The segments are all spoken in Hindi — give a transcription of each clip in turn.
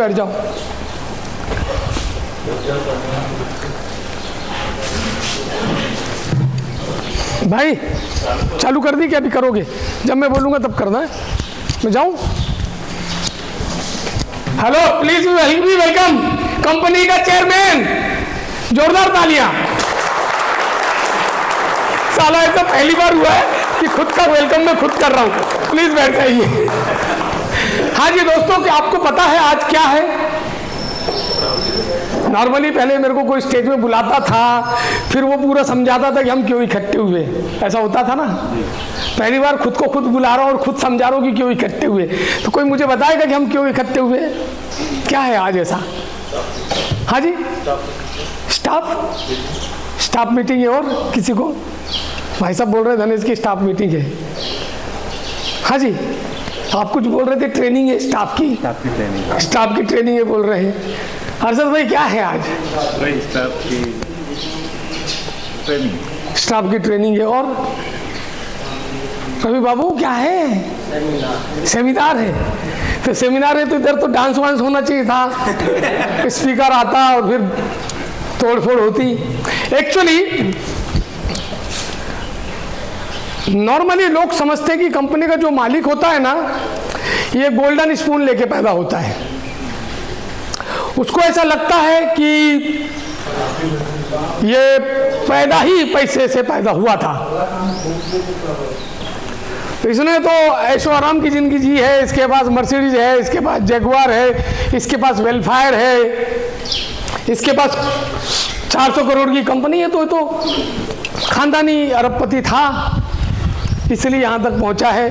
बैठ जाओ। भाई चालू कर दी क्या? अभी करोगे? जब मैं बोलूंगा तब करना है। मैं जाऊं? Hello, please be welcome company का चेयरमैन। जोरदार तालियां। साला ऐसा पहली बार हुआ है कि खुद का वेलकम मैं खुद कर रहा हूं। प्लीज बैठ जाइए। हाँ जी दोस्तों, क्या आपको पता है आज क्या है? नॉर्मली पहले मेरे को कोई स्टेज में बुलाता था, फिर वो पूरा समझाता था कि हम क्यों इकट्ठे हुए। ऐसा होता था ना। पहली बार खुद को खुद बुला रहा हूँ और खुद समझा रहा हूँ कि क्यों इकट्ठे हुए। तो कोई मुझे बताएगा कि हम क्यों इकट्ठे हुए? क्या है आज ऐसा? हाँ जी, स्टाफ मीटिंग है। और किसी को? भाई साहब बोल रहे थे धनेश की स्टाफ मीटिंग है। हाँ जी, आप कुछ बोल रहे थे, ट्रेनिंग है स्टाफ की ट्रेनिंग है बोल रहे हैं। हर्षद भाई क्या है आज? स्टाफ की ट्रेनिंग है। और रवि बाबू क्या है? सेमिनार है। तो सेमिनार है तो इधर तो डांस वांस होना चाहिए था, स्पीकर आता और फिर तोड़फोड़ होती। एक्चुअली नॉर्मली लोग समझते हैं कि कंपनी का जो मालिक होता है ना, ये गोल्डन स्पून लेके पैदा होता है। उसको ऐसा लगता है कि ये पैदा ही पैसे से पैदा हुआ था। तो इसने तो ऐशो आराम की जिंदगी जी है, इसके पास मर्सिडीज है, इसके पास जगुआर है, इसके पास वेलफायर है, इसके पास 400 करोड़ की कंपनी है। तो खानदानी अरबपति था, इसलिए यहाँ तक पहुँचा है।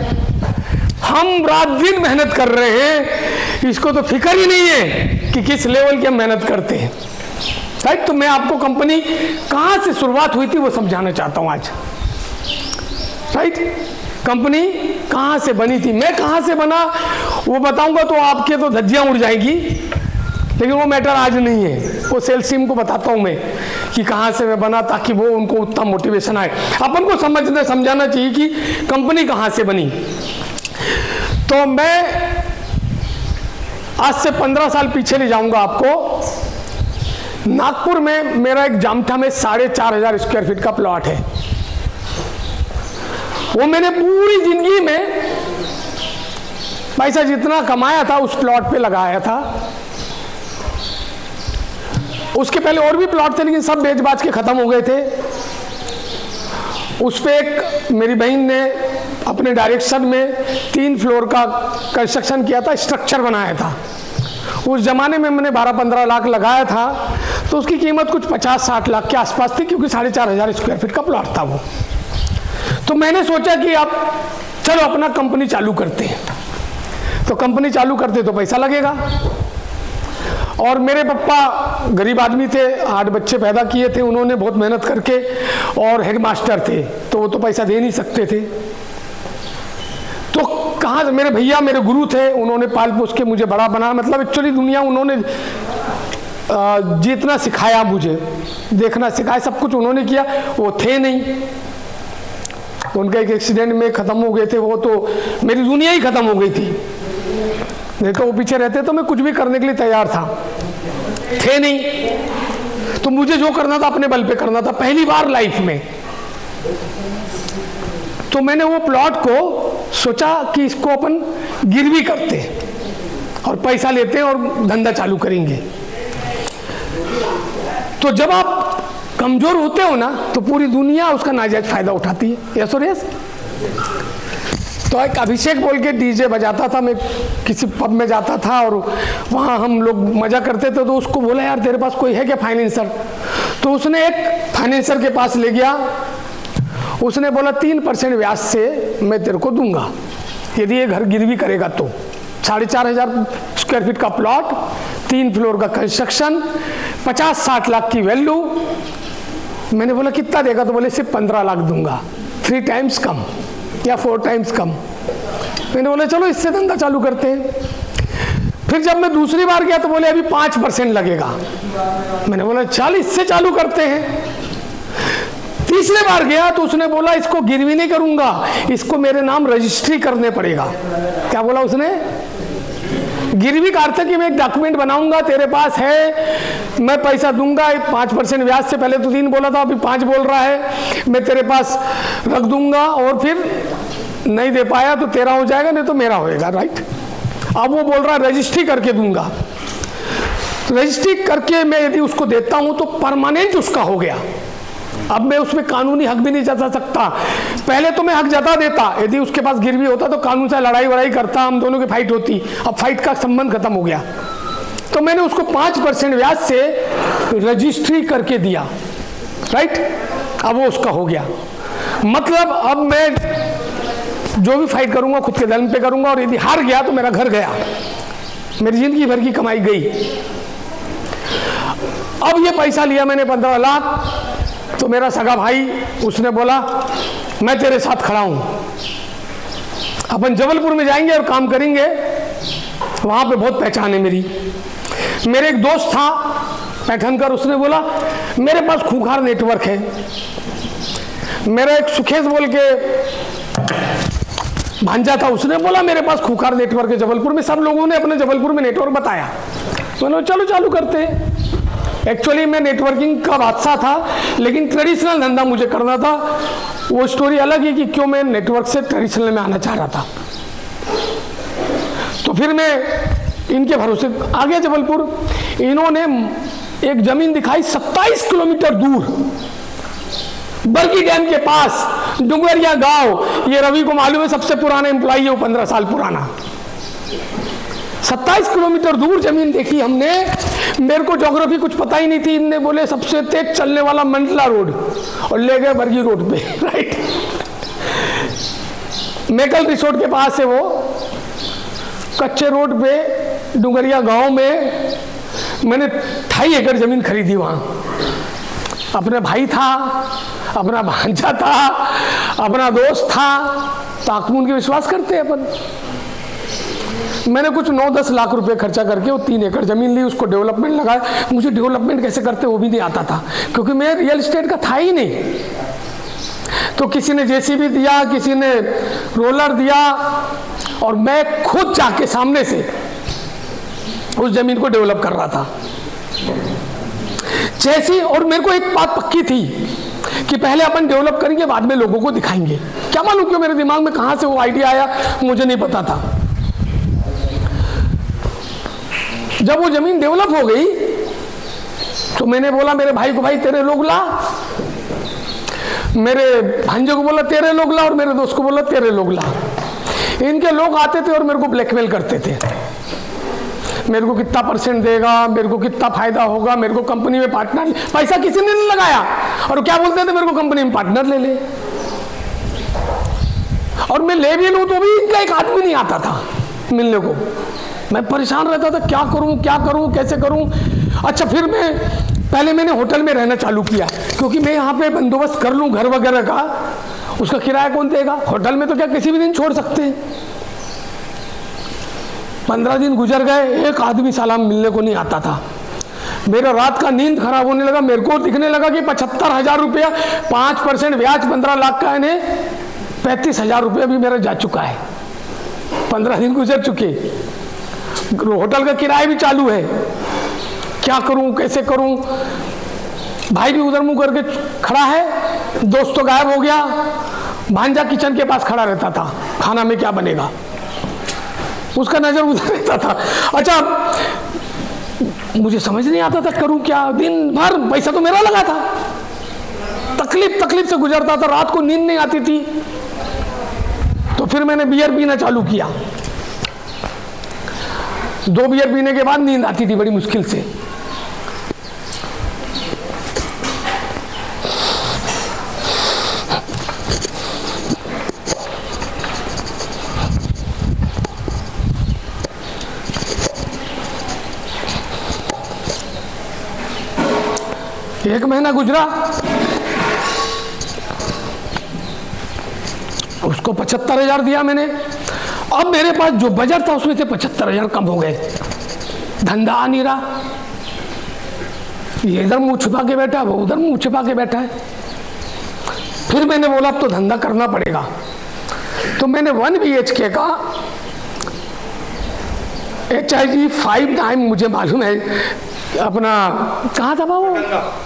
हम रात दिन मेहनत कर रहे हैं, इसको तो फिक्र ही नहीं है कि किस लेवल की हम मेहनत करते हैं। राइट? तो मैं आपको कंपनी कहाँ से शुरुआत हुई थी वो समझाना चाहता हूँ आज। राइट? कंपनी कहाँ से बनी थी, मैं कहाँ से बना वो बताऊंगा तो आपके तो धज्जियाँ उड़ जाएगी, लेकिन वो मैटर आज नहीं है। वो सेल्स टीम को बताता हूँ मैं कि कहाँ से मैं बना, ताकि वो उनको उतना मोटिवेशन आए। अपन को समझाना चाहिए कि कंपनी कहाँ से बनी। तो मैं आज से 15 साल पीछे ले जाऊंगा आपको। नागपुर में मेरा एक जामठा में 4,500 स्क्वायर फीट का प्लॉट है। वो मैंने पूरी जिंदगी में पैसा जितना कमाया था उस प्लॉट पे लगाया था। उसके पहले और भी प्लॉट थे, लेकिन सब बेच बाच के खत्म हो गए थे। उस पे एक मेरी बहन ने अपने डायरेक्शन में 3 फ्लोर का कंस्ट्रक्शन किया था, स्ट्रक्चर बनाया था। उस जमाने में मैंने 12-15 लाख लगाया था, तो उसकी कीमत कुछ 50-60 लाख के आसपास थी, क्योंकि 4,500 स्क्वायर फीट का प्लॉट था वो। तो मैंने सोचा कि अब चलो अपना कंपनी चालू करते हैं। तो कंपनी चालू करते तो पैसा लगेगा। और मेरे पापा गरीब आदमी थे, 8 बच्चे पैदा किए थे उन्होंने बहुत मेहनत करके, और हेडमास्टर थे, तो वो तो पैसा दे नहीं सकते थे। तो कहाँ से? मेरे भैया मेरे गुरु थे, उन्होंने पाल पोस के मुझे बड़ा बनाया। मतलब एक्चुअली दुनिया उन्होंने जितना सिखाया, मुझे देखना सिखाया, सब कुछ उन्होंने किया। वो थे नहीं, उनका एक एक्सीडेंट में ख़त्म हो गए थे वो, तो मेरी दुनिया ही ख़त्म हो गई थी। नहीं तो वो पीछे रहते तो मैं कुछ भी करने के लिए तैयार था। थे नहीं, तो मुझे जो करना था अपने बल पे करना था, पहली बार लाइफ में। तो मैंने वो प्लॉट को सोचा कि इसको अपन गिरवी करते और पैसा लेते और धंधा चालू करेंगे। तो जब आप कमजोर होते हो ना, तो पूरी दुनिया उसका नाजायज फायदा उठाती है। यस और यस। तो एक अभिषेक बोल के डीजे बजाता था, मैं किसी पब में जाता था और वहाँ हम लोग मजा करते थे। तो उसको बोला, यार तेरे पास कोई है क्या फाइनेंसर? तो उसने एक फाइनेंसर के पास ले गया। उसने बोला 3% ब्याज से मैं तेरे को दूंगा यदि ये घर गिरवी करेगा तो। 4,500 स्क्वायर फीट का प्लॉट, 3 फ्लोर का कंस्ट्रक्शन, 50-60 लाख की वैल्यू। मैंने बोला कितना देगा? तो बोले सिर्फ 15 लाख दूंगा, 3 टाइम्स कम या 4 टाइम्स कम। मैंने बोला चलो इससे धंधा चालू करते हैं। फिर जब मैं दूसरी बार गया तो बोले अभी 5% लगेगा। मैंने बोला चल इससे चालू करते हैं। तीसरे बार गया तो उसने बोला इसको गिरवी नहीं करूंगा, इसको मेरे नाम रजिस्ट्री करने पड़ेगा। क्या बोला उसने? गिरवी का अर्थ है कि मैं एक डॉक्यूमेंट बनाऊंगा, तेरे पास है, मैं पैसा दूंगा 5% ब्याज से, पहले तो 3 बोला था, अभी 5 बोल रहा है, मैं तेरे पास रख दूंगा और फिर नहीं दे पाया तो तेरा हो जाएगा, नहीं तो मेरा होएगा, राइट। अब वो बोल रहा है रजिस्ट्री करके दूंगा। रजिस्ट्री करके मैं यदि उसको देता हूं तो परमानेंट उसका हो गया। अब मैं उसमें कानूनी हक भी नहीं जता सकता। पहले तो मैं हक जता देता, यदि उसके पास गिरवी होता तो कानून से लड़ाई वड़ाई करता, हम दोनों की फाइट होती। अब फाइट का संबंध खत्म हो गया, तो मैंने उसको 5% ब्याज से रजिस्ट्री करके दिया, राइट। अब वो उसका हो गया। मतलब अब मैं जो भी फाइट करूंगा खुद के दम पे करूंगा, और यदि हार गया तो मेरा घर गया, मेरी जिंदगी भर की कमाई गई। अब ये पैसा लिया मैंने 15 लाख, तो मेरा सगा भाई उसने बोला मैं तेरे साथ खड़ा हूं, अपन जबलपुर में जाएंगे और काम करेंगे, वहां पे बहुत पहचान है मेरी। मेरे एक दोस्त था पैठनकर, उसने बोला मेरे पास खूंखार नेटवर्क है। मेरा एक सुखेश बोल के भांजा था, उसने बोला मेरे पास खूंखार नेटवर्क है जबलपुर में। सब लोगों ने अपने जबलपुर में नेटवर्क बताया, बोलो चलो चालू करते हैं। एक्चुअली मैं नेटवर्किंग का बादशाह था, लेकिन ट्रेडिशनल धंधा मुझे करना था। वो स्टोरी अलग है कि क्यों मैं नेटवर्क से ट्रेडिशनल में आना चाह रहा था। तो फिर मैं इनके भरोसे आ गया जबलपुर। इन्होंने एक जमीन दिखाई 27 किलोमीटर दूर, बरगी डैम के पास, डुंगरिया गांव। ये रवि को मालूम है, सबसे पुराना एम्प्लॉई है वो, 15 साल पुराना। 27 किलोमीटर दूर जमीन देखी हमने। मेरे को ज्योग्राफी कुछ पता ही नहीं थी। इनने बोले सबसे तेज चलने वाला मंडला रोड, और ले गए बरगी रोड पे, राइट। मेकल रिसोर्ट के पास है वो, कच्चे रोड पे डुंगरिया गांव में मैंने 2.5 एकड़ जमीन खरीदी वहां। अपना भाई था, अपना भांजा था, अपना दोस्त था, तो आकमून के विश्वास करते हैं अपन। मैंने कुछ 9-10 लाख रुपए खर्चा करके वो 3 एकड़ जमीन ली, उसको डेवलपमेंट लगाया। मुझे डेवलपमेंट कैसे करते वो भी नहीं आता था, क्योंकि मैं रियल एस्टेट का था ही नहीं। तो किसी ने जेसीबी दिया, किसी ने रोलर दिया, और मैं खुद जाके सामने से उस जमीन को डेवलप कर रहा था जैसी। और मेरे को एक बात पक्की थी कि पहले अपन डेवलप करेंगे, बाद में लोगों को दिखाएंगे। क्या मालूम क्यों मेरे दिमाग में कहां से वो आइडिया आया, मुझे नहीं पता था। जब वो जमीन डेवलप हो गई तो मैंने बोला मेरे भाई को, भाई तेरे लोग ला, मेरे भांजे को बोला तेरे लोग ला, और मेरे दोस्त को बोला तेरे लोग ला। इनके लोग आते थे और मेरे को ब्लैकमेल करते थे, मेरे को कितना % देगा, मेरे को कितना फायदा होगा, मेरे को कंपनी में पार्टनर। पैसा किसी ने नहीं लगाया, और क्या बोलते थे मेरे को कंपनी में पार्टनर ले ले। और मैं ले भी लूं तो भी इनका एक आदमी नहीं आता था मिलने को। मैं परेशान रहता था, क्या करूं कैसे करूं। अच्छा, फिर पहले मैंने होटल में रहना चालू किया, क्योंकि मैं यहाँ पे बंदोबस्त कर लूं घर वगैरह का, उसका किराया कौन देगा। होटल में तो क्या किसी भी दिन छोड़ सकते हैं। 15 दिन गुजर गए, एक आदमी सालाम मिलने को नहीं आता था। मेरा रात का नींद खराब होने लगा। मेरे को दिखने लगा कि 75,000 रुपया, 5% ब्याज 15 लाख का है, 35,000 रुपया भी मेरा जा चुका है। 15 दिन गुजर चुके, होटल का किराया भी चालू है। क्या करूं कैसे करूं। भाई भी उधर मुंह करके खड़ा है, दोस्त तो गायब हो गया। भांजा किचन के पास खड़ा रहता था, खाना में क्या बनेगा, उसका नजर उधर रहता था। अच्छा, मुझे समझ नहीं आता था करूं क्या। दिन भर पैसा तो मेरा लगा था, तकलीफ से गुजरता था, रात को नींद नहीं आती थी। तो फिर मैंने बियर पीना चालू किया। 2 बियर पीने के बाद नींद आती थी बड़ी मुश्किल से। एक महीना गुजरा, उसको 75,000 दिया मैंने। अब मेरे पास जो बजट था उसमें से 75,000 कम हो गए। धंधा आ नहीं रहा, ये इधर मुंह छुपा के बैठा है, वो उधर मुंह छुपा के बैठा है। फिर मैंने बोला अब तो धंधा करना पड़ेगा। तो मैंने 1 BHK का HIG 5 टाइम मुझे मालूम है, अपना कहाँ था वो,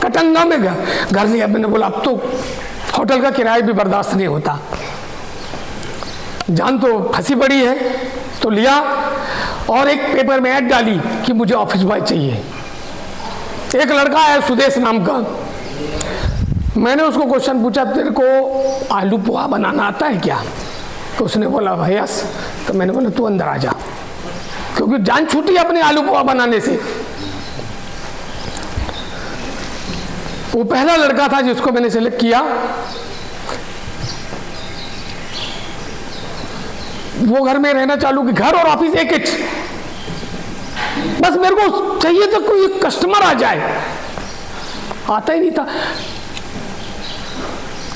कटंगा में घर लिया। मैंने बोला अब तो होटल का किराया भी बर्दाश्त नहीं होता, जान तो फंसी पड़ी है, तो लिया और एक पेपर में ऐड डाली कि मुझे ऑफिस बॉय चाहिए। एक लड़का है सुदेश नाम का, मैंने उसको क्वेश्चन पूछा तेरे को आलू पोहा बनाना आता है क्या? तो उसने बोला भाई यस। तो मैंने बोला तू अंदर आ जा, क्योंकि जान छूटी अपने आलू पोहा बनाने से। वो पहला लड़का था जिसको मैंने सिलेक्ट किया। वो घर में रहना चालू की, घर और ऑफिस एक इंच, बस मेरे को चाहिए तो कोई कस्टमर आ जाए, आता ही नहीं था।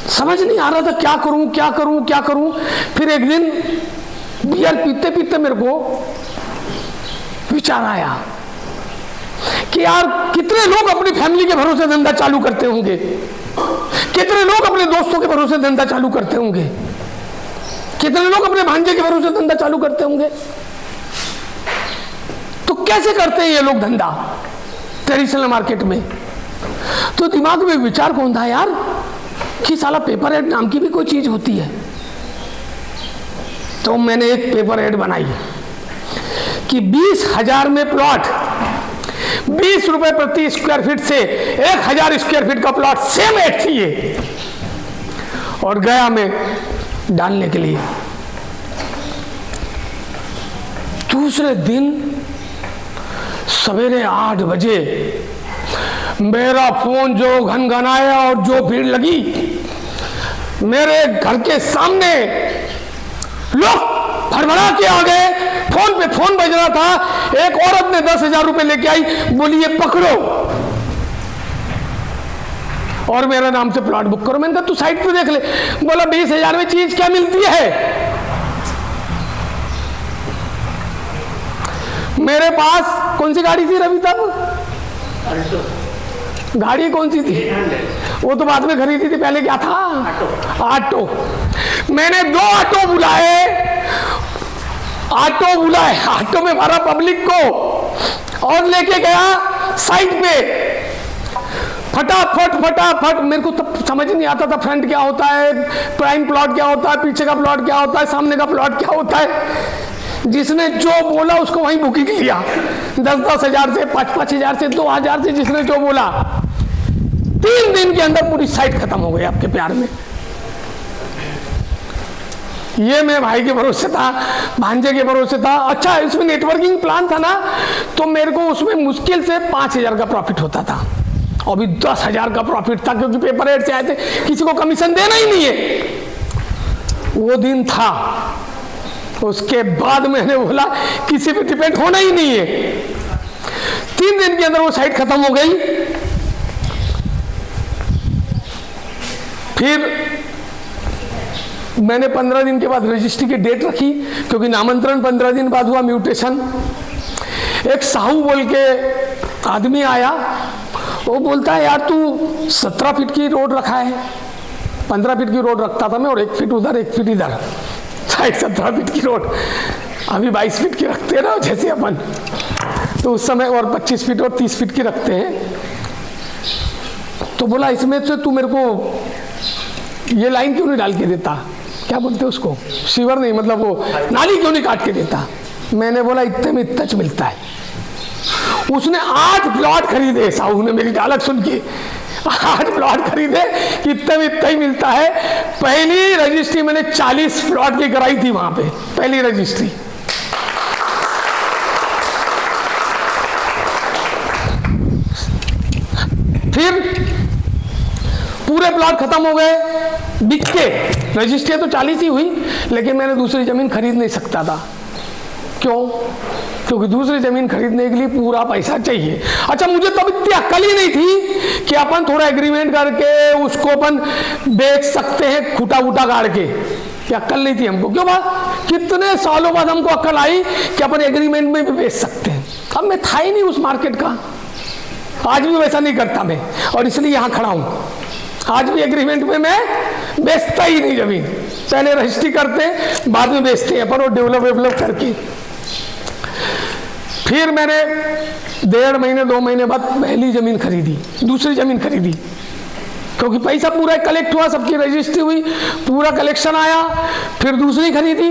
समझ नहीं आ रहा था क्या करूं क्या करूं क्या करूं। फिर एक दिन बियर पीते पीते मेरे को विचार आया कि यार कितने लोग अपनी फैमिली के भरोसे धंधा चालू करते होंगे, कितने लोग अपने दोस्तों के भरोसे धंधा चालू करते होंगे, कितने लोग अपने भांजे के भरोसे धंधा चालू करते होंगे। तो कैसे करते हैं ये लोग धंधा ट्रेडिशनल मार्केट में? तो दिमाग में विचार कौन था यार कि साला पेपर एड नाम की भी कोई चीज होती है। तो मैंने एक पेपर एड बनाई कि 20,000 में प्लॉट, 20 रुपए प्रति स्क्वायर फीट से 1,000 स्क्वायर फीट का प्लॉट सेम एड चाहिए, और गया मैं डालने के लिए। दूसरे दिन सवेरे 8 बजे मेरा फोन जो घनघनाया और जो भीड़ लगी, मेरे घर के सामने लोग भड़बड़ा के आ गए। फोन पे फोन बज रहा था, एक औरत ने 10,000 रुपए लेके आई, बोली ये पकड़ो और मेरा नाम से प्लॉट बुक करो। मैंने कहा तू साइट पे देख ले। बोला 20,000 में चीज क्या मिलती है? मेरे पास कौन सी गाड़ी थी रवि तब? गाड़ी कौन सी थी? वो तो बाद में खरीदी थी, पहले क्या था? ऑटो। मैंने 2 ऑटो बुलाए, ऑटो में भरा पब्लिक को और लेके गया साइट पे। फटाफट मेरे को तब समझ नहीं आता था फ्रंट क्या होता है, प्राइम प्लॉट क्या होता है, पीछे का प्लॉट क्या होता है, सामने का प्लॉट क्या होता है। जिसने जो बोला उसको वहीं बुकिंग लिया, 10,000 से 5,000 से 2,000 से, जिसने जो बोला। 3 दिन के अंदर पूरी साइट खत्म हो गई आपके प्यार में। ये मैं भाई के भरोसे था, भांजे के भरोसे था। अच्छा इसमें नेटवर्किंग प्लान था ना, तो मेरे को उसमें मुश्किल से 5,000 का प्रॉफिट होता था। अभी 10,000 का प्रॉफिट था, क्योंकि पेपर एड से आए थे, किसी को कमीशन देना ही नहीं है। वो दिन था, उसके बाद मैंने बोला किसी पे डिपेंड होना ही नहीं है। 3 दिन के अंदर वो साइट खत्म हो गई। फिर मैंने 15 दिन के बाद रजिस्ट्री की डेट रखी, क्योंकि नामांतरण 15 दिन बाद हुआ, म्यूटेशन। एक साहू बोल के आदमी आया, वो बोलता है यार तू 17 फीट की रोड रखा है। 15 फीट की रोड रखता था मैं, और 1 फीट उधर 1 फीट इधर, 17 फीट की रोड। अभी 22 फीट की रखते ना जैसे अपन, तो उस समय और 25 फीट और 30 फीट की रखते हैं। तो बोला इसमें से तू मेरे को ये लाइन क्यों नहीं डाल के देता, क्या बोलते उसको, सीवर नहीं, मतलब वो नाली क्यों नहीं काट के देता। मैंने बोला इतने में इतना मिलता है। उसने 8 प्लॉट खरीदे, साहू ने मेरी डायलॉग सुन के 8 प्लॉट खरीदे, इतने में इतना ही मिलता है। पहली रजिस्ट्री मैंने 40 प्लॉट की कराई थी वहां पे, पहली रजिस्ट्री। फिर पूरे प्लॉट खत्म हो गए, बिक के। रजिस्ट्री तो 40 ही हुई, लेकिन मैंने दूसरी जमीन खरीद नहीं सकता था। क्यों? क्योंकि दूसरी जमीन खरीदने के लिए पूरा पैसा चाहिए। अच्छा मुझे तब इतनी अक्ल ही नहीं थी कि अपन थोड़ा एग्रीमेंट करके उसको अपन बेच सकते हैं, खूटा वूटा गाड़ के। ये अक्ल नहीं थी हमको। क्यों बात? कितने सालों बाद हमको अक्ल आई कि अपन एग्रीमेंट में भी बेच सकते हैं। अब मैं था ही नहीं उस मार्केट का, आज भी वैसा नहीं करता मैं, और इसलिए यहाँ खड़ा हूँ। आज भी एग्रीमेंट में मैं बेचता ही नहीं जमीन, पहले रजिस्ट्री करते हैं बाद में बेचते हैं अपन, और डेवलप करके। फिर मैंने 1.5 महीने 2 महीने बाद पहली ज़मीन खरीदी, दूसरी ज़मीन खरीदी, क्योंकि पैसा पूरा कलेक्ट हुआ, सबकी रजिस्ट्री हुई, पूरा कलेक्शन आया, फिर दूसरी खरीदी।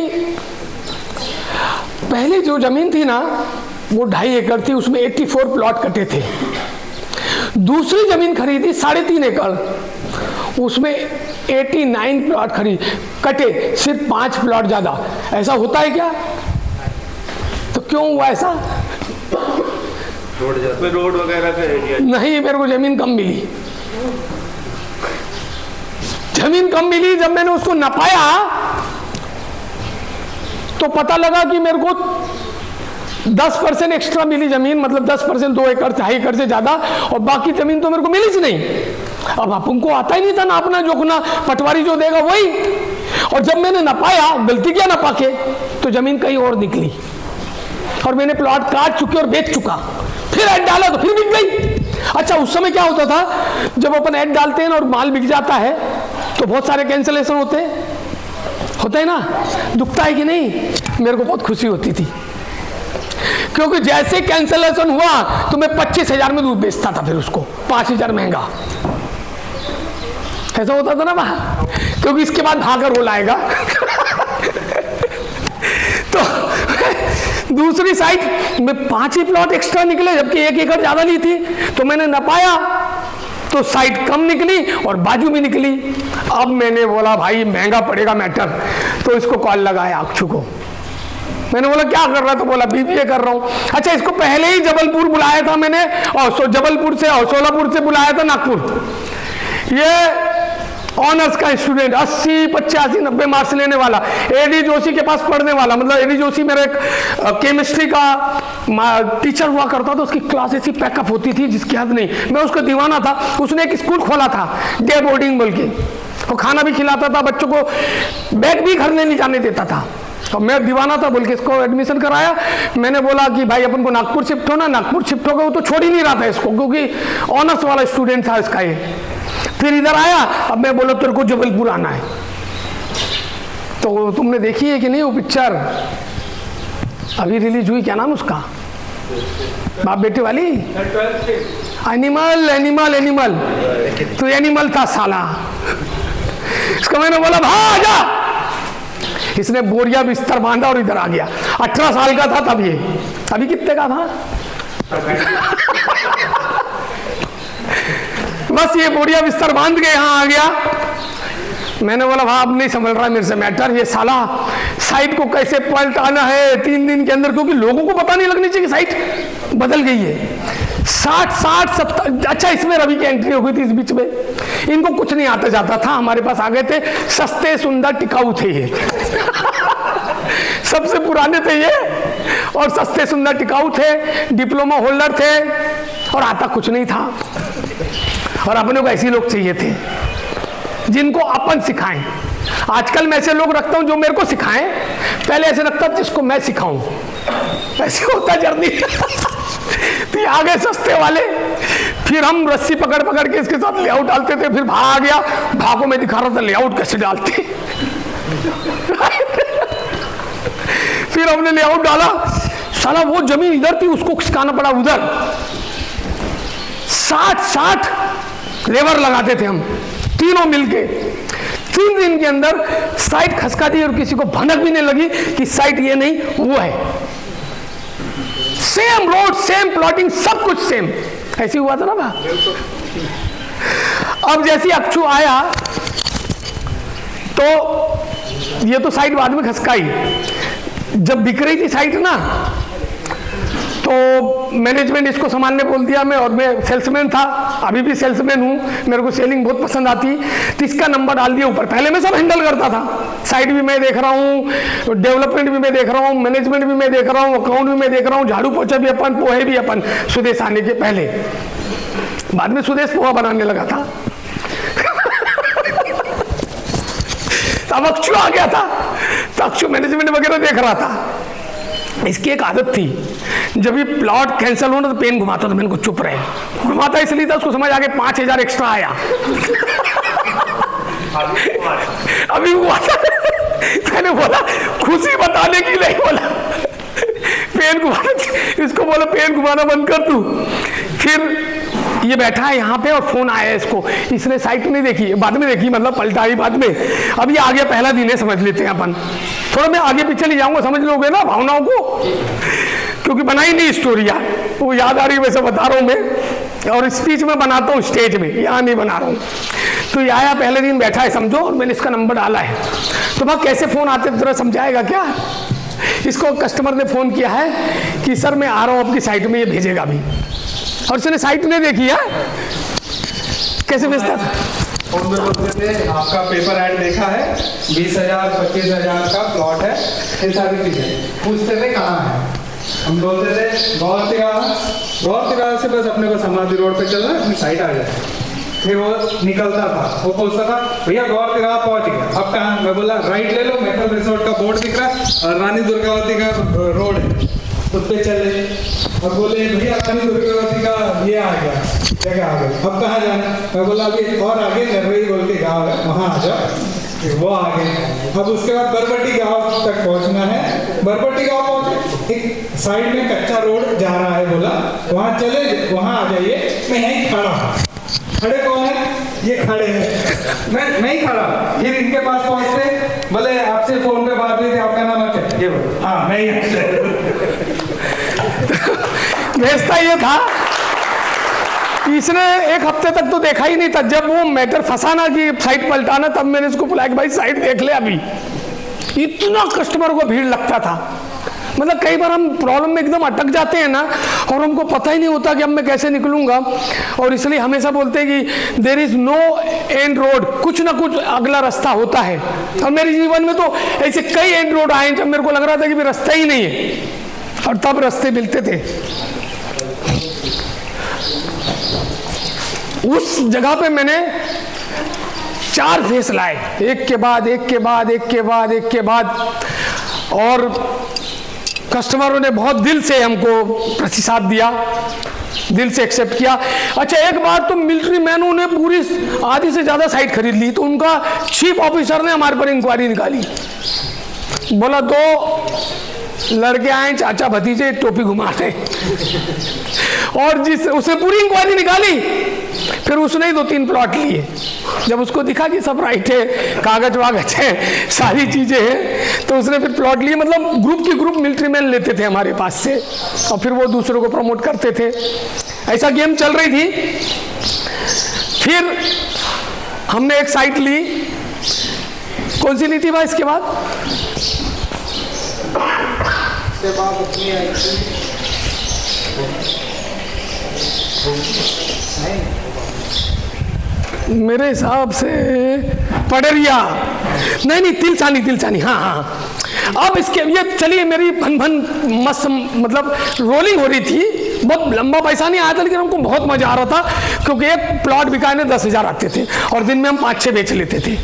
पहली जो ज़मीन थी ना वो 2.5 एकड़ थी, उसमें 84 प्लॉट कटे थे। दूसरी ज़मीन खरीदी 3.5 एकड़, उसमें 89 प्लॉट कटे, सिर्फ 5 प्लॉट ज़्यादा। ऐसा होता है क्या? तो क्यों हुआ ऐसा? रोड वगैरह का एरिया नहीं, मेरे को ज़मीन कम मिली। ज़मीन कम मिली, जब मैंने उसको नपाया तो पता लगा कि मेरे को 10% एक्स्ट्रा मिली ज़मीन, मतलब 10%, 2 एकड़ 2.5 एकड़ से ज़्यादा, और बाकी ज़मीन तो मेरे को मिली ही नहीं। अब अपन को आता ही नहीं था नापना जोखना, पटवारी जो देगा वही। और जब मैंने नपाया, गलती किया नपा के, तो ज़मीन कहीं और निकली और मैंने प्लॉट काट चुके और बेच चुका। फिर ऐड डाला तो फिर बिक गई। अच्छा, उस समय क्या होता था, जब अपन ऐड डालते हैं और माल बिक जाता है तो बहुत सारे कैंसिलेशन होते है ना, दुखता है कि नहीं? मेरे को बहुत खुशी होती थी, क्योंकि जैसे कैंसिलेशन हुआ तो मैं 25,000 में दूध बेचता था, फिर उसको 5,000 महंगा। ऐसा होता था ना वहां, क्योंकि इसके बाद भाकर हो लाएगा। तो दूसरी साइड में 5 ही प्लॉट एक्स्ट्रा निकले, जबकि 1 एकड़ ज्यादा ली थी, तो मैंने नपाया तो साइड कम निकली और बाजू में निकली। अब मैंने बोला भाई महंगा पड़ेगा मैटर, तो इसको कॉल लगाया अक्षु को। मैंने बोला क्या कर रहा है? तो बोला बीबीए कर रहा हूँ। अच्छा, इसको पहले ही जबलपुर बुलाया था मैंने, और जबलपुर से और सोलापुर से बुलाया था नागपुर। ये ऑनर्स का स्टूडेंट, 80, 85, 90 मार्क्स लेने वाला, एडी जोशी के पास पढ़ने वाला। मतलब एडी जोशी मेरा एक केमिस्ट्री का टीचर हुआ करता था, उसकी क्लास ऐसी पैकअप होती थी जिसकी हद नहीं। मैं उसका दीवाना था। उसने एक स्कूल खोला था, डे बोर्डिंग बोल के, और खाना भी खिलाता था बच्चों को, बैग भी घर नहीं जाने देता था। और मैं दीवाना था बोल के इसको एडमिशन कराया। मैंने बोला कि भाई अपन को नागपुर शिफ्ट होना, नागपुर शिफ्ट हो गया। वो तो छोड़ ही नहीं रहा था इसको, क्योंकि ऑनर्स वाला स्टूडेंट था इसका ये। फिर इधर आया, अब मैं बोला तेरे को जबलपुर आना है। तो तुमने देखी है कि नहीं वो पिक्चर अभी रिलीज हुई, क्या नाम उसका, बाप बेटे वाली, एनिमल एनिमल एनिमल। तो एनिमल था साला। इसको मैंने बोला भाग जा, इसने बोरिया बिस्तर बांधा और इधर आ गया। 18 साल का था तब ये, अभी कितने का था? बस ये बोरिया बिस्तर बांध के यहाँ आ गया। मैंने बोला भाई अब नहीं समझ रहा मेरे से मैटर, ये साला साइट को कैसे पलटाना है 3 दिन के अंदर, क्योंकि लोगों को पता नहीं लगनी चाहिए कि साइट बदल गई है। 60, 70, अच्छा इसमें रवि की एंट्री हो गई थी इस बीच में। इनको कुछ नहीं आता जाता था, हमारे पास आ गए थे, सस्ते सुंदर टिकाऊ थे ये। सबसे पुराने थे ये, और सस्ते सुंदर टिकाऊ थे, डिप्लोमा होल्डर थे, और आता कुछ नहीं था। और अपने को ऐसे लोग चाहिए थे जिनको अपन सिखाएं। आजकल मैं ऐसे लोग रखता हूं जो मेरे को सिखाएं, पहले ऐसे रखता जिसको मैं सिखाऊं। ऐसे होता जर्नी। तो आ गए सस्ते वाले, फिर हम रस्सी पकड़ पकड़ के इसके साथ लेआउट डालते थे। फिर भाग गया, भागो में दिखा रहा था लेआउट कैसे डालते। फिर हमने लेआउट डाला, साला वो जमीन इधर थी, उसको सिखाना पड़ा उधर। 60 लेबर लगाते थे हम तीनों मिलके। 3 दिन के अंदर साइट खसका दी और किसी को भनक भी नहीं लगी कि साइट ये नहीं वो है। सेम रोड, सेम प्लॉटिंग, सब कुछ सेम। ऐसे हुआ था ना भा। अब जैसे अक्षु आया तो ये तो साइट बाद में खसकाई। जब बिक रही थी साइट ना, तो मैनेजमेंट इसको संभालने बोल दिया मैं, और मैं सेल्समैन था, अभी भी सेल्समैन हूँ, मेरे को सेलिंग बहुत पसंद आती। तो इसका नंबर डाल दिया ऊपर। पहले मैं सब हैंडल करता था, साइट भी मैं देख रहा हूँ, डेवलपमेंट भी मैं देख रहा हूँ, मैनेजमेंट भी मैं देख रहा हूँ, अकाउंट भी मैं देख रहा हूँ, झाड़ू पोछा भी अपन, पोहे भी अपन। सुदेश आने के पहले, बाद में सुदेश पोहा बनाने लगा था। तब अक्षु आ गया था, तो अक्षु मैनेजमेंट वगैरह देख रहा था। इसकी एक आदत थी, जब भी प्लॉट कैंसिल होना तो पेन घुमाता था। मैंने को चुप रहे, घुमाता इसलिए था उसको समझ आ गया 5,000 एक्स्ट्रा आया। अभी हुआ था। मैंने बोला खुशी बताने की नहीं, बोला पेन घुमाना, इसको बोला पेन घुमाना बंद कर तू। फिर ये बैठा है यहाँ पे और फोन आया इसको, इसने साइट नहीं देखी, बाद में देखी, मतलब पलटाई बाद में। अब ये आगे पहला दिन है, समझ लेते हैं अपन। थोड़ा मैं आगे पीछे ले जाऊंगा, समझ लोगे ना भावनाओं को, क्योंकि बनाई नहीं स्टोरी यार, वो याद आ रही है वैसे बता रहा हूँ मैं। और स्पीच में बनाता हूँ स्टेज में, यहाँ नहीं बना रहा हूँ। तो ये आया, पहले दिन बैठा है समझो, और मैंने इसका नंबर डाला है। तो वह कैसे फ़ोन आते जरा समझाएगा क्या? इसको कस्टमर ने फ़ोन किया है कि सर मैं आ रहा हूँ आपकी साइट में, ये भेजेगा भी। और इसने साइट नहीं देखी है, कैसे भेजता था? फोन पे बोलते थे आपका पेपर ऐड देखा है, 20,000 25,000 का प्लॉट है, ये सारी चीजें पूछते थे कहाँ है। हम बोलते थे गौर तिगाड़ा से बस अपने को समाधि रोड पे चलना है, अपनी साइट आ जाए। फिर वो निकलता था, वो पूछता था भैया गौर तिगाड़ा पहुंच गया, अब कहाँ? मैं बोला राइट ले लो, मेटल रिसोर्ट का बोर्ड दिख रहा है और रानी दुर्गावती का रोड है, उस पे चले। और बोले भैया रानी दुर्गावती का ये आ गया, जगह आ गई, अब कहाँ जाना? मैं बोला अभी और आगे नरवई बोल के गाँव है, वहाँ आ जाओ। फिर वो आ गए। अब उसके बाद बरबट्टी गांव तक पहुंचना है। बरबट्टी गांव पहुंचे, एक साइड में कच्चा रोड जा रहा है, बोला वहां चले, वहां आ जाइए, मैं यहीं खड़ा हूं। खड़े कौन है? ये खड़े हैं, मैं ही खड़ा। फिर इनके पास पहुंचते, बोले आपसे फोन पे बात हुई थी, आपका नाम क्या? ये बोला हाँ मैं ही। भेजता ये था। इसने एक हफ्ते तक तो देखा ही नहीं था। जब वो मैटर फंसाना कि साइट पलटाना, तब मैंने इसको बुलाया कि भाई साइट देख ले अभी। इतना कस्टमर को भीड़ लगता था, मतलब कई बार हम प्रॉब्लम में एकदम अटक जाते हैं ना, और हमको पता ही नहीं होता कि अब मैं कैसे निकलूंगा। और इसलिए हमेशा बोलते हैं कि there is no end road, कुछ ना कुछ अगला रास्ता होता है। और मेरे जीवन में तो ऐसे कई एंड रोड आए जब मेरे को लग रहा था कि रास्ता ही नहीं है, और तब रास्ते मिलते थे। उस जगह पे मैंने 4 फेस लाए, एक के बाद एक के बाद एक के बाद एक के बाद, और कस्टमरों ने बहुत दिल से हमको प्रतिसाद दिया, दिल से एक्सेप्ट किया। अच्छा, एक बार तो मिलिट्री मैनों ने पूरी आधी से ज़्यादा साइट खरीद ली, तो उनका चीफ ऑफिसर ने हमारे पर इंक्वायरी निकाली। बोला 2 लड़के आए, चाचा भतीजे, टोपी घुमाते, और जिस उसने पूरी इंक्वायरी निकाली। फिर उसने ही 2-3 प्लॉट लिए। जब उसको दिखा कि सब राइट है, कागज वागज है, सारी चीजें हैं, तो उसने फिर प्लॉट लिए। मतलब ग्रुप की ग्रुप मिलिट्री मैन लेते थे हमारे पास से, और फिर वो दूसरों को प्रमोट करते थे। ऐसा गेम चल रही थी। फिर हमने एक साइट ली। कौन सी ली थी भाई इसके बाद? मेरे हिसाब से पडरिया, नहीं तिलसानी, हाँ। अब इसके ये चलिए, मेरी भन मस्त मतलब रोलिंग हो रही थी। बहुत लंबा पैसा नहीं आया था, लेकिन हमको बहुत मजा आ रहा था, क्योंकि एक प्लॉट बिकाने 10,000 आते थे, और दिन में हम 5-6 बेच लेते थे।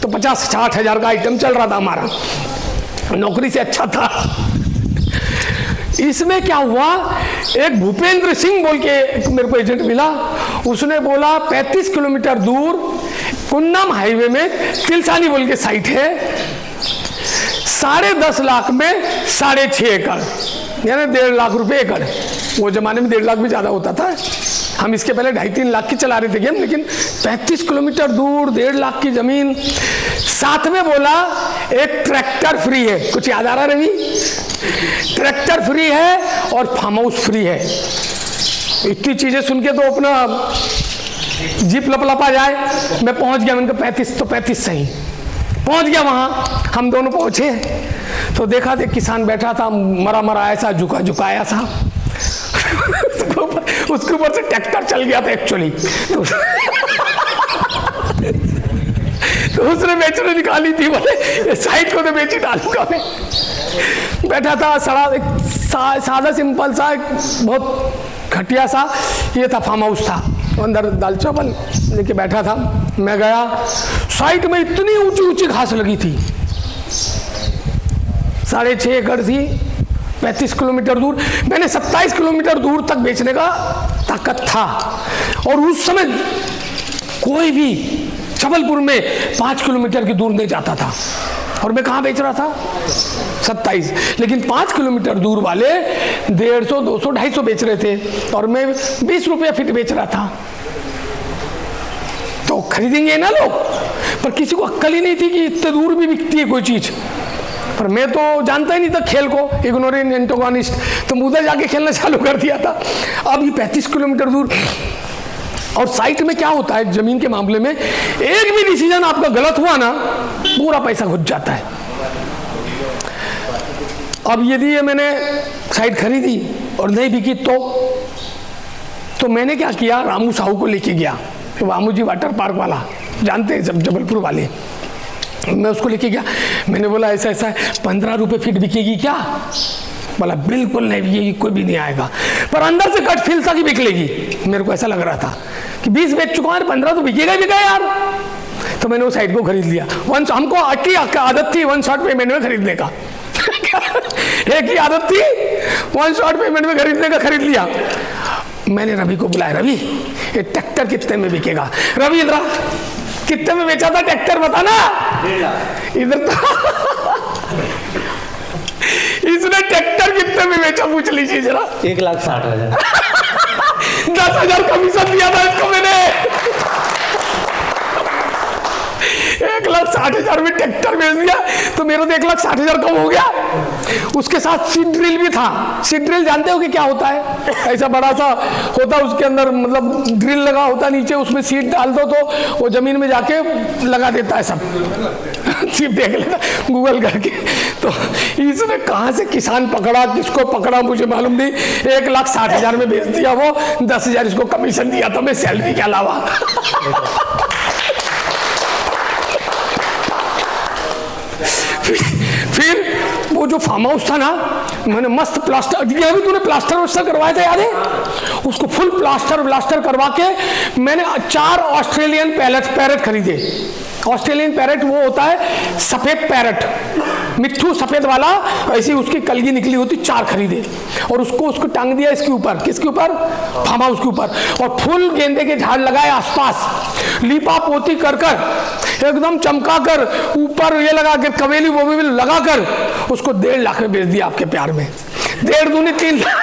तो 50-60 हज़ार का आइटम चल रहा था हमारा, नौकरी से अच्छा था। इसमें क्या हुआ, एक भूपेंद्र सिंह बोल के मेरे को एजेंट मिला। उसने बोला 35 किलोमीटर दूर कुन्नम हाईवे में तिलसानी बोल के साइट है, 10.5 लाख में 6.5 एकड़, यानी 1.5 लाख रुपए एकड़। वो जमाने में 1.5 लाख भी ज़्यादा होता था। हम इसके पहले 2.5-3 लाख की चला रहे थे गेम, लेकिन 35 किलोमीटर दूर 1.5 लाख की जमीन। साथ में बोला एक ट्रैक्टर फ्री है। कुछ याद आ रहा रवि? ट्रैक्टर फ्री है और फार्म हाउस फ्री है। इतनी चीजें सुन के तो अपना जीप लपलपा जाए। मैं पहुंच गया, मैंने कहा 35 तो 35 सही। पहुंच गया वहां, हम दोनों पहुंचे तो देखा एक किसान बैठा था, मरा ऐसा झुकाया सा। उसके ऊपर से ट्रैक्टर चल गया था एक्चुअली। तो उसने बेचने निकाली थी, बोले साइड को तो बेची डालूंगा मैं। बैठा था, सादा सिंपल सा, बहुत घटिया सा ये था, फार्म हाउस था, अंदर दाल चावल लेके बैठा था। मैं गया, साइड में इतनी ऊंची ऊंची घास लगी थी, 6.5 एकड़ थी, 35 किलोमीटर दूर। मैंने 27 किलोमीटर दूर तक बेचने का ताकत था, और उस समय कोई भी जबलपुर में 5 किलोमीटर की दूर नहीं जाता था। और मैं कहाँ बेच रहा था? 27, लेकिन 5 किलोमीटर दूर वाले 150, 200, 250 बेच रहे थे और मैं 20 रुपया फीट बेच रहा था। तो खरीदेंगे ना लोग, पर किसी को अक्ल ही नहीं थी कि इतने दूर भी बिकती है कोई चीज़। पर मैं तो जानता ही नहीं था खेल को, इग्नोरेंट एंटागोनिस्ट, तो उधर जाके खेलना चालू कर दिया था। अब ये 35 किलोमीटर दूर, और साइट में क्या होता है जमीन के मामले में, एक भी डिसीजन आपका गलत हुआ ना, पूरा पैसा घुस जाता है। अब यदि ये मैंने साइट खरीदी और नहीं बिकी तो मैंने क्या किया, रामू साहू को लेके गया, रामू जी वाटर पार्क वाला, जानते हैं जब जबलपुर वाले, मैं उसको लेके गया। मैंने बोला ऐसा ऐसा है, 15 रुपये फीट बिकेगी क्या? बोला बिल्कुल नहीं बिकेगी, कोई भी नहीं आएगा। पर अंदर से गट फील था कि बिक लेगी। मेरे को ऐसा लग रहा था कि 20 बेच चुका है, 15 तो बिकेगा ही बिका यार। तो मैंने उस साइड को खरीद लिया। हमको आदत थी 1 शॉट पेमेंट में खरीदने का एक ही आदत थी 1 शॉट पेमेंट में खरीदने का, खरीद लिया। मैंने रवि को बुलाया, रवि ये ट्रैक्टर कितने में बिकेगा? रवि इधर कितने में बेचा था ट्रैक्टर बताना? 1.5 लाख। इधर इसने ट्रैक्टर कितने में बेचा पूछ लीजिए जरा। 1,60,000। 10,000 कमीशन दिया था इसको मैंने। 1,60,000 में ट्रैक्टर बेच दिया, तो मेरा तो 1,60,000 कम हो गया। उसके साथ सीड ड्रिल भी था। सीड ड्रिल जानते हो कि क्या होता है? ऐसा बड़ा सा होता, उसके अंदर मतलब ड्रिल लगा होता नीचे, उसमें सीड डाल दो तो वो जमीन में जाके लगा देता है सब। सिर्फ देख लेना गूगल करके। तो इसने कहाँ से किसान पकड़ा, किसको पकड़ा मुझे मालूम नहीं। 1,60,000 में बेच दिया वो, 10,000 इसको कमीशन दिया था मैं सैलरी के अलावा। फिर वो जो फार्म हाउस था ना, मैंने मस्त प्लास्टर, अभी तूने प्लास्टर वस्टर करवाया था याद है? उसको फुल प्लास्टर करवा के मैंने 4 ऑस्ट्रेलियन पैरट खरीदे। ऑस्ट्रेलियन पैरट वो होता है सफेद पैरट, मिट्ठू सफेद वाला, ऐसी उसकी कलगी निकली होती, 4 खरीदे और उसको टांग दिया इसके ऊपर। किसके ऊपर? फार्म हाउस के ऊपर। और फुल गेंदे के झाड़ लगाए आसपास, लीपा पोती कर एकदम चमका कर, ऊपर ये लगा कर, कवेली वो भी लगा कर उसको 1.5 लाख में बेच दिया आपके प्यार में। 1.5 दूनी 3 लाख,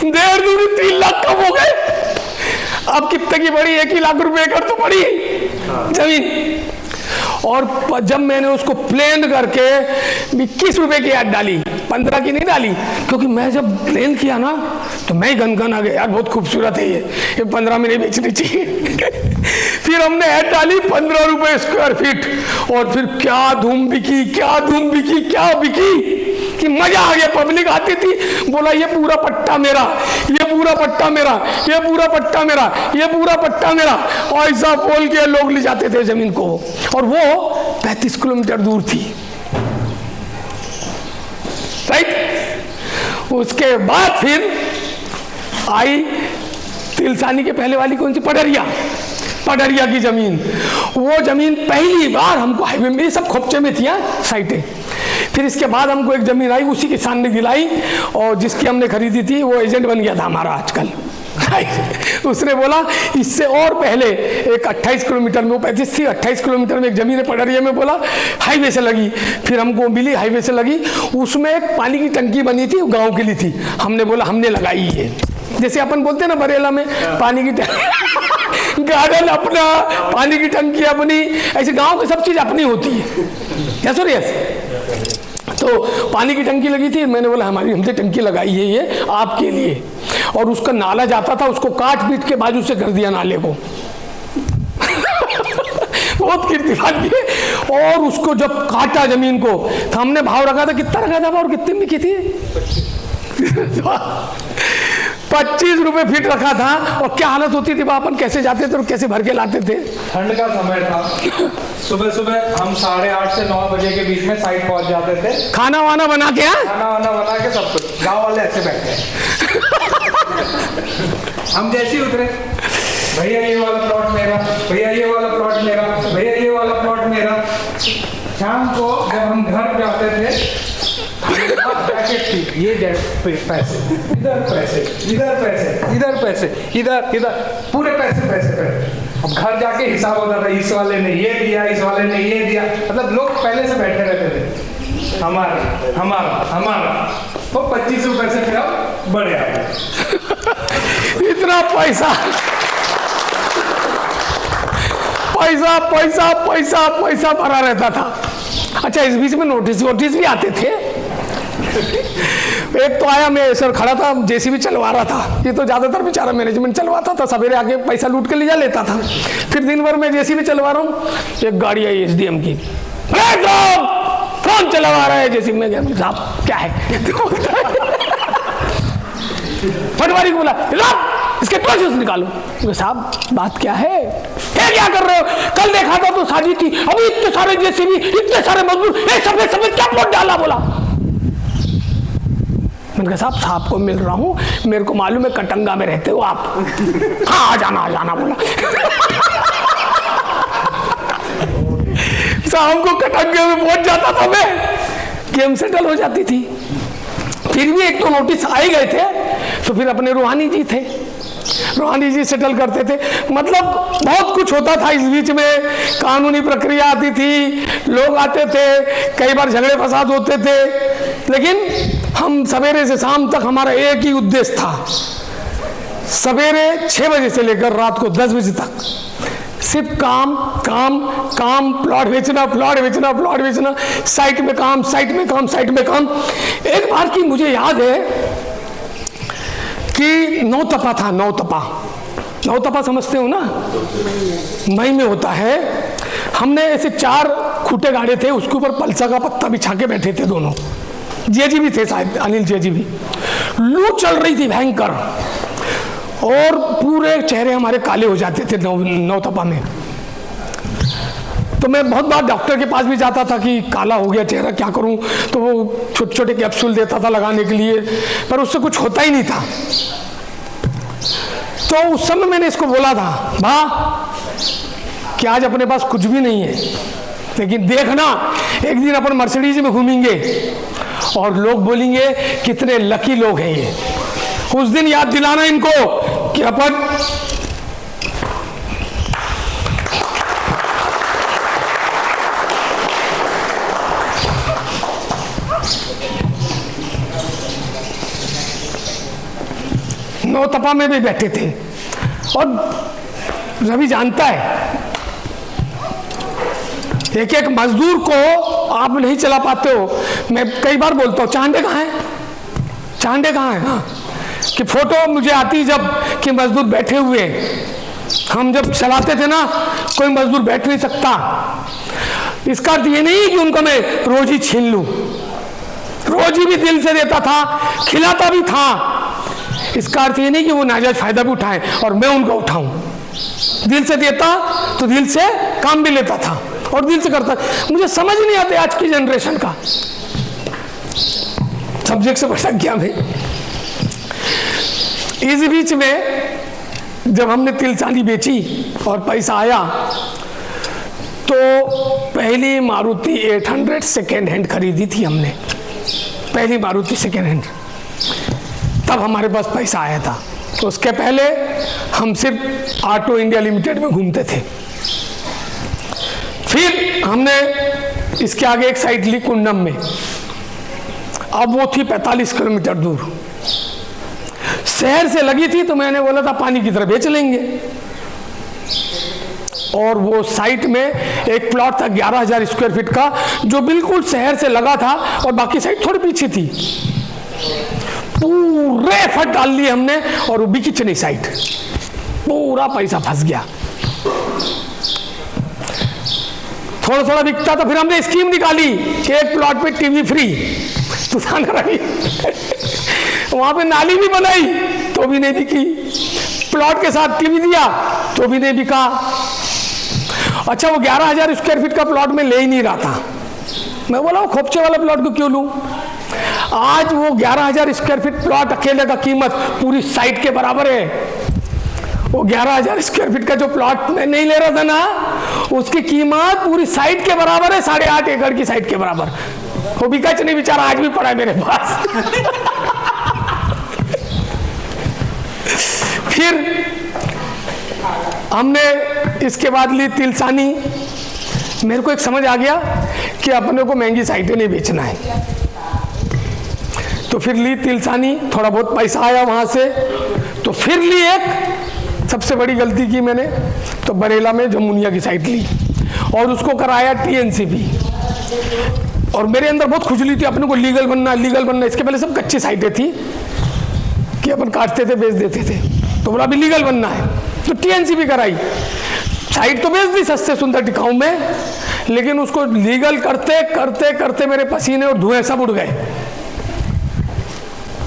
1.5 दूनी 3 लाख कम हो गए। अब कितने की पड़ी? 1 ही लाख रुपए एकड़ तो पड़ी जमीन। और जब मैंने उसको प्लेन करके 21 रुपए की ऐड डाली, 15 की नहीं डाली, क्योंकि मैं जब प्लेन किया ना तो मैं ही गनगन आ गया यार, बहुत खूबसूरत है ये 15 में नहीं बेचनी चाहिए। फिर हमने ऐड डाली 15 रुपए स्क्वायर फीट, और फिर क्या धूम बिकी, क्या बिकी कि मजा आ गया। पब्लिक आती थी, बोला ये पूरा पट्टा मेरा, ये पूरा पट्टा मेरा, ये पूरा पट्टा मेरा, ये पूरा पट्टा मेरा, और ऐसा बोल के लोग ले जाते थे जमीन को। और वो 35 किलोमीटर दूर थी, राइट। उसके बाद फिर आई तिलसानी के पहले वाली कौन सी, पडरिया की जमीन। वो जमीन पहली बार हमको हाईवे में, सब खोपचे में थी साइटें। फिर इसके बाद हमको एक जमीन आई, उसी किसान ने दिलाई, और जिसकी हमने खरीदी थी वो एजेंट बन गया था हमारा आजकल। उसने बोला इससे और पहले एक 28 किलोमीटर में, वो 35 थी, 28 किलोमीटर में एक जमीन है पडरिया में, बोला हाईवे से लगी। फिर हमको मिली, हाईवे से लगी, उसमें एक पानी की टंकी बनी थी, गांव के लिए थी। हमने बोला हमने लगाई है, जैसे अपन बोलते हैं ना बरेला में पानी की टंकी, गार्डन अपना, पानी की टंकी अपनी, ऐसे गांव की सब चीज अपनी होती है। यस और यस। तो पानी की टंकी लगी थी, मैंने बोला हमने टंकी लगाई है ये आपके लिए। और उसका नाला जाता था, उसको काट पीट के बाजू से कर दिया नाले को। बहुत कीर्तिमान किए। और उसको जब काटा जमीन को, तो हमने भाव रखा था, कितना रखा था और कितने में की थी? 25 रुपए फीट रखा था। और क्या हालत होती थी, अपन कैसे जाते थे और कैसे भर के लाते थे। ठंड का समय था, सुबह सुबह हम 8:30 से 9 बजे के बीच में साइट पहुंच जाते थे। खाना वाना बना के, खाना वाना बना के सब कुछ, गाँव वाले ऐसे बैठे। हम जैसे ही उतरे, भैया ये वाला प्लॉट मेरा, भैया ये वाला प्लॉट मेरा, भैया ये वाला प्लॉट मेरा। शाम को जब हम घर पे आते थे, पैकेट थी, ये पैसे, इधर पैसे, इधर पैसे, इधर पैसे, इधर पूरे पैसे। अब घर जाके हिसाब होता था, इस वाले ने ये दिया, इस वाले ने ये दिया, मतलब लोग पहले से बैठे रहते थे, हमारा हमारा हमारा, वो 25 रुपए से फिर अब बढ़े आ गए। इतना पैसा पैसा पैसा पैसा पैसा भरा रहता था। अच्छा, इस बीच में नोटिस भी आते थे। एक तो आया, मैं सर खड़ा था, जेसीबी चलवा रहा था, ये तो ज़्यादातर बेचारा मैनेजमेंट चलवाता था, सवेरे आके पैसा लूट के ले लेता था। फिर दिन भर मैं जेसीबी चलवा रहा हूँ, एक गाड़ी आई एसडीएम की, कौन चलवा रहा है जेसीबी में? गया साहब क्या है? पटवारी को बोला, इसके प्रोसेस निकालो। साहब बात क्या है? क्या कर रहे हो? कल देखा था तो साजी थी, अभी इतने सारे जेसीबी, इतने सारे मजदूर, एक सफेद सफेद क्या वोट डाला? बोला मैंने कहा साहब को मिल रहा हूँ, मेरे को मालूम है कटंगा में रहते हो आप। हाँ आ जाना बोला। शाम को कटंगे में पहुंच जाता था मैं, गेम सेटल हो जाती थी। फिर भी एक तो नोटिस आ ही गए थे, तो फिर अपने रूहानी जी थे, रूहानी जी सेटल करते थे। मतलब बहुत कुछ होता था। इस बीच में कानूनी प्रक्रिया आती थी, लोग आते थे, कई बार झगड़े फसाद होते थे, लेकिन हम सवेरे से शाम तक हमारा एक ही उद्देश्य था, सवेरे 6 बजे से लेकर रात को 10 बजे तक सिर्फ काम काम काम, प्लॉट बेचना प्लॉट बेचना प्लॉट बेचना, साइट में काम साइट में काम साइट में काम। एक बार की मुझे याद है कि नौतपा था, नौतपा समझते हो ना, मई में होता है। हमने ऐसे 4 खूंटे गाड़े थे, उसके ऊपर पलसा का पत्ता बिछा के बैठे थे दोनों, जेजी भी थे शायद, अनिल जेजी भी। लू चल रही थी भयंकर, और पूरे चेहरे हमारे काले हो जाते थे नौतपा में। तो मैं बहुत बार डॉक्टर के पास भी जाता था कि काला हो गया चेहरा, क्या करूं? तो वो छोटे छोटे कैप्सूल देता था लगाने के लिए, पर उससे कुछ होता ही नहीं था। तो उस समय मैंने इसको बोला था, कि आज अपने पास कुछ भी नहीं है, लेकिन देखना एक दिन अपन मर्सिडीज में घूमेंगे और लोग बोलेंगे कितने लकी लोग हैं ये। उस दिन याद दिलाना इनको कि अपन नौतपा में भी बैठे थे। और रवि जानता है, एक एक मजदूर को आप नहीं चला पाते हो। मैं कई बार बोलता हूँ, चांडे कहाँ है, चांडे कहाँ है? हाँ, कि फोटो मुझे आती जब कि मजदूर बैठे हुए, हम जब चलाते थे ना, कोई मजदूर बैठ नहीं सकता। इसका अर्थ ये नहीं कि उनको मैं रोजी छीन लूं, रोजी भी दिल से देता था, खिलाता भी था। इसका अर्थ ये नहीं कि वो नाजायज फायदा भी उठाएं और मैं उनका उठाऊं। दिल से देता तो दिल से काम भी लेता था और दिल से करता। मुझे समझ नहीं आते आज की जनरेशन का, सब्जेक्ट से भटक गया मैं। इस बीच में जब हमने तिल चांदी बेची और पैसा आया, तो पहली मारुति 800 सेकेंड हैंड खरीदी थी हमने, पहली मारुति सेकेंड हैंड। तब हमारे पास पैसा आया था। तो उसके पहले हम सिर्फ ऑटो इंडिया लिमिटेड में घूमते थे। फिर हमने इसके आगे एक साइट ली कुंडम में, अब वो थी 45 किलोमीटर दूर, शहर से लगी थी। तो मैंने बोला था पानी की तरह बेच लेंगे। और वो साइट में एक प्लॉट था 11,000 स्क्वायर फीट का, जो बिल्कुल शहर से लगा था और बाकी साइट थोड़ी पीछे थी। पूरे एफर्ट डाल लिए हमने और वो बिकी नहीं साइट, पूरा पैसा फंस गया। थोड़ा थोड़ा बिकता था। फिर हमने स्कीम निकाली कि एक प्लॉट पे टीवी फ्री, तो वहां पे नाली भी बनाई तो भी नहीं बिकी, प्लॉट के साथ टीवी दिया तो भी नहीं बिका। अच्छा, वो 11,000 स्क्वायर फीट का प्लॉट में ले ही नहीं रहा था। मैं बोला वो खोपचे वाला प्लॉट को क्यों लूं? आज वो 11,000 स्क्वायर फीट प्लॉट अकेले का कीमत पूरी साइट के बराबर है। वो 11,000 स्क्वायर फीट का जो प्लॉट में नहीं ले रहा था ना, उसकी कीमत पूरी साइट के बराबर है, 8.5 एकड़ की साइट के बराबर। वो बिकाच नहीं बेचारा, आज भी पड़ा है मेरे पास। फिर हमने इसके बाद ली तिलसानी। मेरे को एक समझ आ गया कि अपने को महंगी साइटें नहीं बेचना है, तो फिर ली तिलसानी, थोड़ा बहुत पैसा आया वहाँ से, तो फिर ली एक सबसे बड़ी गलती की मैंने, तो बरेला में जमुनिया की साइट ली और उसको कराया टीएनसीबी। और मेरे अंदर बहुत खुजली थी, अपने को लीगल बनना। इसके पहले सब कच्ची साइटें थी कि अपन काटते थे बेच देते थे, तो बोला अभी लीगल बनना है, तो टीएनसीबी कराई। साइट तो बेच दी सस्ते सुंदर टिकाऊ में, लेकिन उसको लीगल करते करते करते मेरे पसीने और धुएं सब उड़ गए।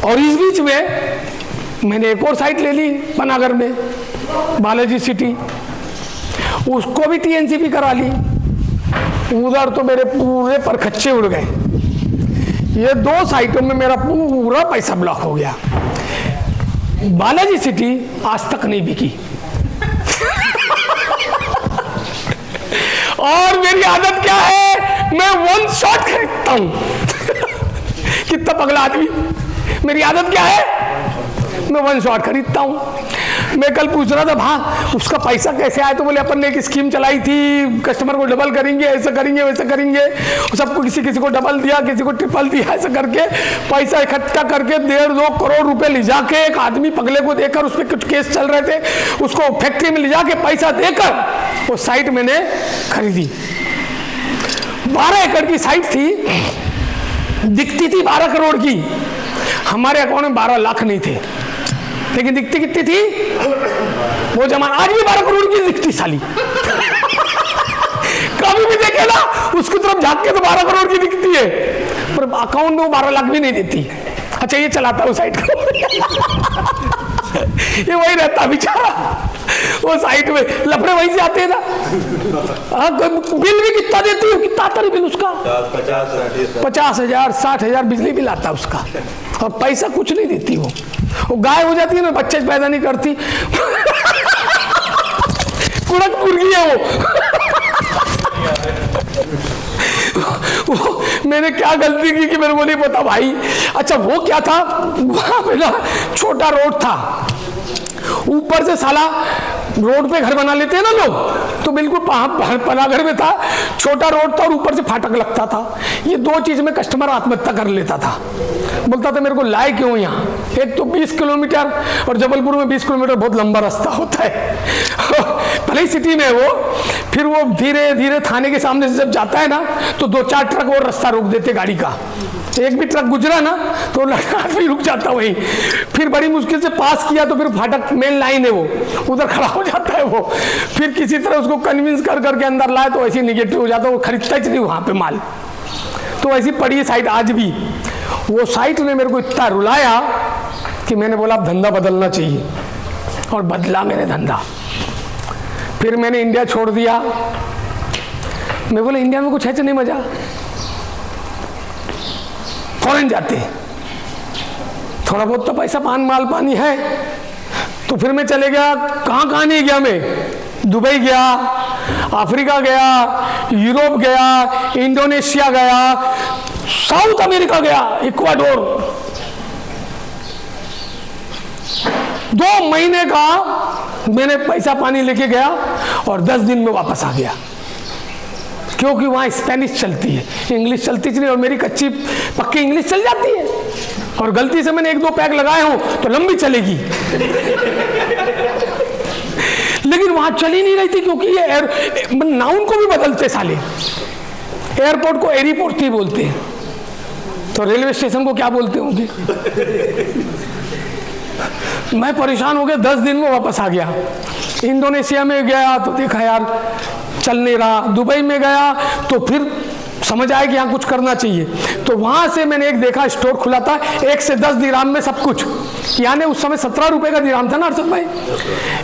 और इस बीच में मैंने एक और साइट ले ली पनागर में, बालाजी सिटी, उसको भी टीएनसीबी करा ली। उधर तो मेरे पूरे परखच्चे उड़ गए। ये 2 साइटों में मेरा पूरा पैसा ब्लॉक हो गया। बालाजी सिटी आज तक नहीं बिकी। और मेरी आदत क्या है, मैं 1 शॉट खरीदता हूं। कितना पगला आदमी, मेरी आदत क्या है, मैं 1 शॉट खरीदता हूं। मैं कल पूछ रहा था भा उसका पैसा कैसे आया, तो बोले अपन ने एक स्कीम चलाई थी, कस्टमर को डबल करेंगे, ऐसा करेंगे वैसा करेंगे, सबको किसी को डबल दिया, किसी को ट्रिपल दिया, ऐसा करके पैसा इकट्ठा करके 1.5-2 करोड़ रुपए ले जाके एक आदमी पगले को देकर, उस पर कुछ केस चल रहे थे, उसको फैक्ट्री में ले जाके पैसा देकर वो साइट मैंने खरीदी। 12 एकड़ की साइट थी, दिखती थी 12 करोड़ की, हमारे अकाउंट में 12 लाख नहीं थे, लेकिन दिखती कितनी थी वो जमाना। आज भी 12 करोड़ की दिखती साली। कभी भी देखे ना उसकी तरफ झांक के तो 12 करोड़ की दिखती है, पर अकाउंट में वो 12 लाख भी नहीं देती। अच्छा ये चलाता है वो साइट को। ये वही रहता बेचारा, वो साइट में लफड़े वहीं से आते हैं ना। बिल भी कितना देती है, कितना आता है बिल उसका, 50,000 60,000 बिजली बिल आता है उसका, और पैसा कुछ नहीं देती। वो गाय हो जाती है ना, बच्चे पैदा नहीं करती। कुड़क मुर्गी है वो। मैंने क्या गलती की कि मेरे को नहीं पता भाई। अच्छा वो क्या था, वहां पे ना छोटा रोड था, ऊपर से साला रोड पे घर बना लेते हैं ना लोग, तो बिल्कुल पनागर में था, छोटा रोड था और ऊपर से फाटक लगता था। ये 2 चीज में कस्टमर आत्महत्या कर लेता था। बोलता था मेरे को लाए क्यों यहाँ, एक तो 20 किलोमीटर, और जबलपुर में 20 किलोमीटर बहुत लंबा रास्ता होता है। भले ही सिटी में वो, फिर वो धीरे धीरे थाने के सामने से जब जाता है ना, तो 2-4 ट्रक और रास्ता रोक देते गाड़ी का। एक भी ट्रक गुजरा ना तो आदमी रुक जाता वहीं। फिर बड़ी मुश्किल से पास किया तो फिर फाटक मेन लाइन है वो, उधर खड़ा हो जाता है वो। फिर किसी तरह उसको कन्विंस कर करके अंदर लाए तो ऐसे निगेटिव हो जाता है, वो खरीदता ही नहीं वहाँ पे माल। तो ऐसी पड़ी है साइट आज भी। वो साइट ने मेरे को इतना रुलाया कि मैंने बोला अब धंधा बदलना चाहिए, और बदला मैंने धंधा। फिर मैंने इंडिया छोड़ दिया। मैं बोला इंडिया में कुछ है नहीं मजा, फॉरेन जाते, थोड़ा बहुत तो पैसा माल पानी है। तो फिर मैं चले गया, कहाँ नहीं गया मैं, दुबई गया, अफ्रीका गया, यूरोप गया, इंडोनेशिया गया, साउथ अमेरिका गया, इक्वाडोर। 2 महीने का मैंने पैसा पानी लेके गया और 10 दिन में वापस आ गया, क्योंकि वहाँ स्पेनिश चलती है, इंग्लिश चलती नहीं, और मेरी कच्ची पक्की इंग्लिश चल जाती है। और गलती से मैंने 1-2 पैक लगाए हूँ तो लंबी चलेगी। लेकिन वहाँ चल ही नहीं रही थी, क्योंकि ये नाउन को भी बदलते साले। एयरपोर्ट को एयरपोर्ट ही बोलते हैं, तो रेलवे स्टेशन को क्या बोलते होंगे। मैं परेशान हो गया, 10 दिन में वापस आ गया। इंडोनेशिया में गया तो देखा यार चल नहीं रहा, दुबई में गया तो फिर समझ आया कि यहाँ कुछ करना चाहिए। तो वहां से मैंने एक देखा, स्टोर खुला था, 1 से 10 दिराम में सब कुछ। यानी उस समय 17 रुपए का दिराम था ना अर्षद भाई,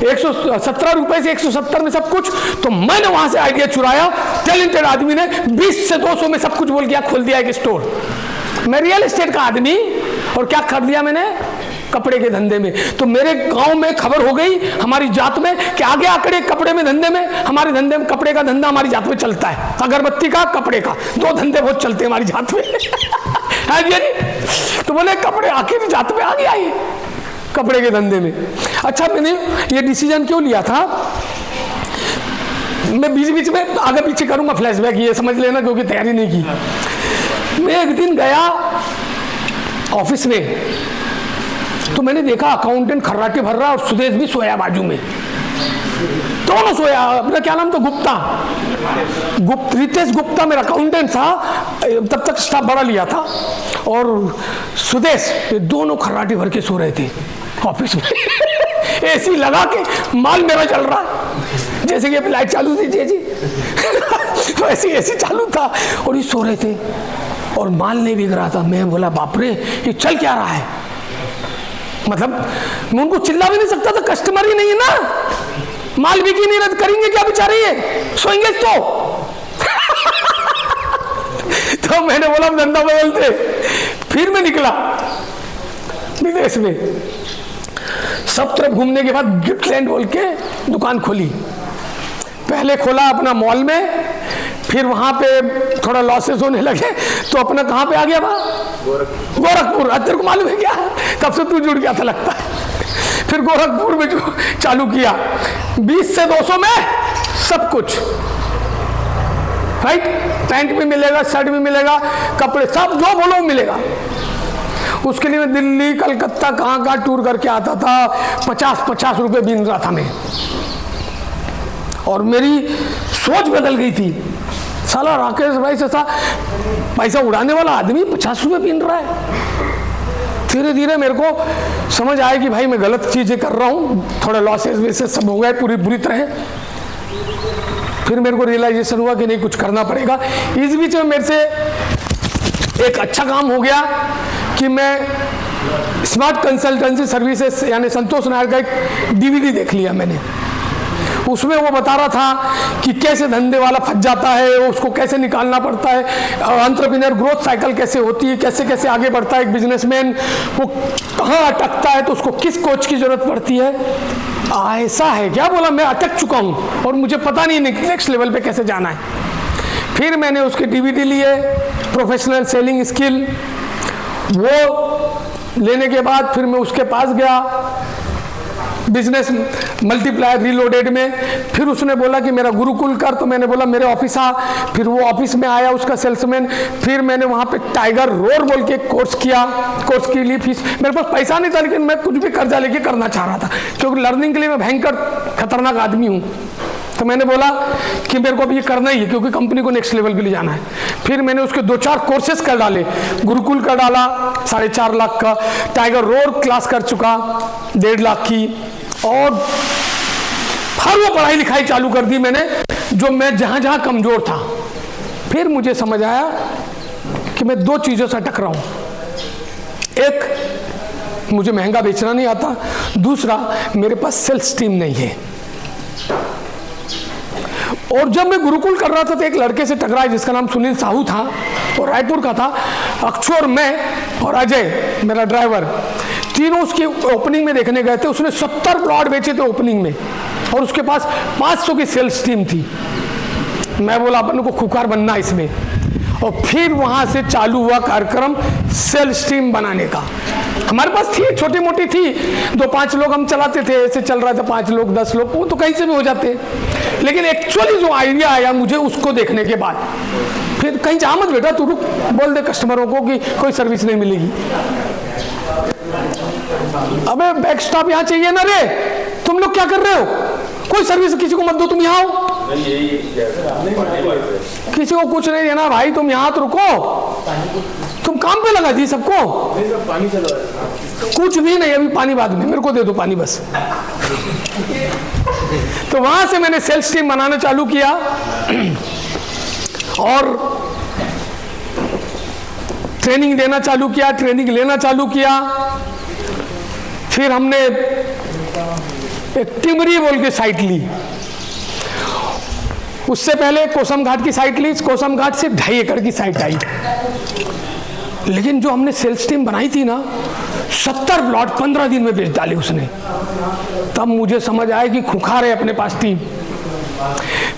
117 रुपए से 170 में सब कुछ। तो मैंने वहां से आइडिया चुराया, टैलेंटेड आदमी ने 20 से 200 में सब कुछ बोल गया, खोल दिया एक स्टोर। मैं रियल एस्टेट का आदमी, और क्या कर दिया मैंने, कपड़े के धंधे में। तो मेरे गांव में खबर हो गई हमारी जात में कि आगे आकड़े कपड़े में धंधे में, हमारे धंधे में कपड़े का धंधा हमारी जात में चलता है, अगरबत्ती का, कपड़े का, 2 धंधे बहुत चलते हैं हमारी जात में। है जी। तो बोले कपड़े आखिर जात में आ गया ये कपड़े के धंधे में। अच्छा मैंने ये डिसीजन क्यों लिया था मैं बीच बीच में आगे पीछे करूंगा फ्लैशबैक, ये समझ लेना क्योंकि तैयारी नहीं की। मैं एक दिन गया ऑफिस में, तो मैंने देखा अकाउंटेंट खर्राटे भर रहा और सुदेश भी सोया बाजू में, दोनों सोया। अपना क्या नाम था, रितेश गुप्ता मेरा अकाउंटेंट था, तब तक स्टाफ बड़ा लिया था, और सुदेश, ये दोनों खर्राटे भर के सो रहे थे ऑफिस में। एसी लगा के माल मेरा चल रहा, जैसे कि लाइट चालू थी जी वैसे एसी चालू था और ये सो रहे थे और माल नहीं बिक रहा था। मैं बोला बाप रे, ये चल क्या रहा है, मतलब मैं उनको चिल्ला भी नहीं सकता था, कस्टमर ही नहीं है ना, माल बिक ही नहीं रहा, करेंगे क्या बेचारे, ये सोएंगे तो मैंने बोला धंधा बदलते। फिर मैं निकला विदेश में, सब तरफ घूमने के बाद गिफ्ट लैंड बोल के दुकान खोली। पहले खोला अपना मॉल में, फिर वहां पे थोड़ा लॉसेस होने लगे तो अपना कहां पे आ गया, गोरखपुर। तेरे को मालूम है क्या, तब से तू जुड़ गया था लगता है। फिर गोरखपुर में जो चालू किया, 20 से 200 में सब कुछ, राइट, पैंट भी मिलेगा, शर्ट भी मिलेगा, कपड़े सब जो बोलो मिलेगा। उसके लिए मैं दिल्ली, कलकत्ता, कहाँ टूर करके आता था, 50-50 रुपए बीन रहा था मैं, और मेरी सोच बदल गई थी। साला राकेश भाई से सा पैसा उड़ाने वाला आदमी 50 रुपए बीन रहा है। धीरे धीरे मेरे को समझ आया कि भाई मैं गलत चीजें कर रहा हूँ, थोड़ा लॉसेस वैसेस सब हो गए पूरी बुरी तरह। फिर मेरे को रियलाइजेशन हुआ कि नहीं, कुछ करना पड़ेगा। इस बीच में मेरे से एक अच्छा काम हो गया कि मैं स्मार्ट कंसल्टेंसी सर्विसेज यानी संतोष नायर का एक डीवीडी देख लिया मैंने। उसमें वो बता रहा था कि कैसे धंधे वाला फंस जाता है, उसको कैसे निकालना पड़ता है, एंटरप्रेन्योर ग्रोथ साइकिल कैसे होती है, कैसे कैसे आगे बढ़ता है एक बिजनेसमैन, वो कहाँ अटकता है तो उसको किस कोच की जरूरत पड़ती है। ऐसा है क्या, बोला मैं अटक चुका हूँ और मुझे पता नहीं नेक्स्ट लेवल पे कैसे जाना है। फिर मैंने उसके डीवीडी लिए, प्रोफेशनल सेलिंग स्किल, वो लेने के बाद फिर मैं उसके पास गया बिजनेस मल्टीप्लायर रीलोडेड में। फिर उसने बोला कि मेरा गुरुकुल कर, तो मैंने बोला मेरे ऑफिस आ। फिर वो ऑफिस में आया उसका सेल्समैन। फिर मैंने वहाँ पे टाइगर रोर बोल के कोर्स किया। कोर्स के लिए फीस, मेरे पास पैसा नहीं था लेकिन मैं कुछ भी कर्जा लेके करना चाह रहा था, क्योंकि लर्निंग के लिए मैं भयंकर खतरनाक आदमी हूँ। तो मैंने बोला कि मेरे को अब ये करना ही है, क्योंकि कंपनी को नेक्स्ट लेवल पे ले जाना है। फिर मैंने उसके 2-4 कोर्सेज कर डाले, गुरुकुल का डाला 4.5 लाख का, टाइगर रोर क्लास कर चुका 1.5 लाख की, और हर वो पढ़ाई लिखाई चालू कर दी मैंने जो मैं जहां जहां कमजोर था। फिर मुझे समझ आया कि मैं 2 चीजों से अटक रहा हूं, एक मुझे महंगा बेचना नहीं आता, दूसरा मेरे पास सेल्फ स्टीम नहीं है। और जब मैं गुरुकुल कर रहा था तो एक लड़के से टकराया जिसका नाम सुनील साहू था, वो रायपुर का था। अक्षु और मैं और अजय मेरा ड्राइवर, तीनों उसकी ओपनिंग में देखने गए थे। उसने 70 प्लॉट बेचे थे ओपनिंग में, और उसके पास 500 की सेल्स टीम थी। मैं बोला अपन को खुकार बनना इसमें, और फिर वहां से चालू हुआ कार्यक्रम सेल्स टीम बनाने का। हमारे पास थी, छोटी मोटी थी, 2-5 लोग हम चलाते थे, ऐसे चल रहा था, 5 लोग 10 लोग, वो तो कहीं से भी हो जाते। लेकिन एक्चुअली जो आइडिया आया मुझे उसको देखने के बाद, फिर कहीं जा मत बेटा, तू रुक, बोल दे कस्टमरों को कि कोई सर्विस नहीं मिलेगी। अबे बैक स्टॉप यहाँ चाहिए ना रे, तुम लोग क्या कर रहे हो, कोई सर्विस किसी को मत दो, तुम यहाँ आओ। किसी को कुछ नहीं देना भाई, तुम यहाँ तो रुको, तुम काम पे लगा दी सबको। कुछ भी नहीं, अभी पानी बाद में, मेरे को दे दो पानी बस। तो वहां से मैंने सेल्स टीम बनाना चालू किया और ट्रेनिंग देना चालू किया, ट्रेनिंग लेना चालू किया। फिर हमने एक टिमरी बोल के साइट ली, उससे पहले कोसम घाट की साइट ली, कोसम घाट से 2.5 एकड़ की साइट आई। लेकिन जो हमने सेल्स टीम बनाई थी ना, 70 प्लॉट 15 दिन में बेच डाले उसने। तब मुझे समझ आया कि खुखार है अपने पास टीम।